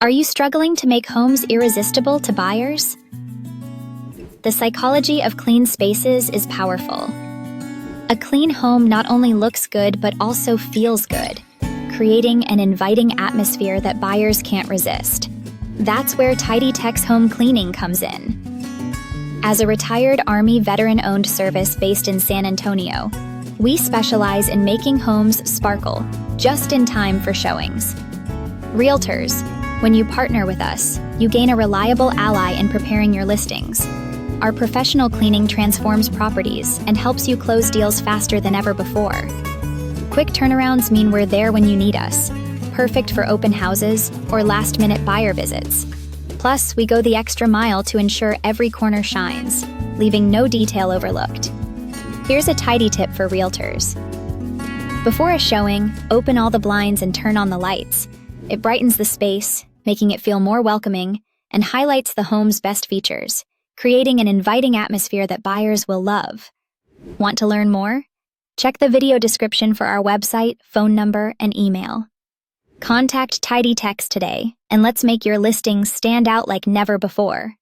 Are you struggling to make homes irresistible to buyers? The psychology of clean spaces is powerful. A clean home not only looks good but also feels good, creating an inviting atmosphere that buyers can't resist. That's where TidyTex home cleaning comes in. As a retired Army veteran-owned service based in San Antonio, we specialize in making homes sparkle, just in time for showings. Realtors, when you partner with us, you gain a reliable ally in preparing your listings. Our professional cleaning transforms properties and helps you close deals faster than ever before. Quick turnarounds mean we're there when you need us, perfect for open houses or last-minute buyer visits. Plus, we go the extra mile to ensure every corner shines, leaving no detail overlooked. Here's a tidy tip for realtors. Before a showing, open all the blinds and turn on the lights. It brightens the space, making it feel more welcoming, and highlights the home's best features, creating an inviting atmosphere that buyers will love. Want to learn more? Check the video description for our website, phone number, and email. Contact TidyTex today, and let's make your listings stand out like never before.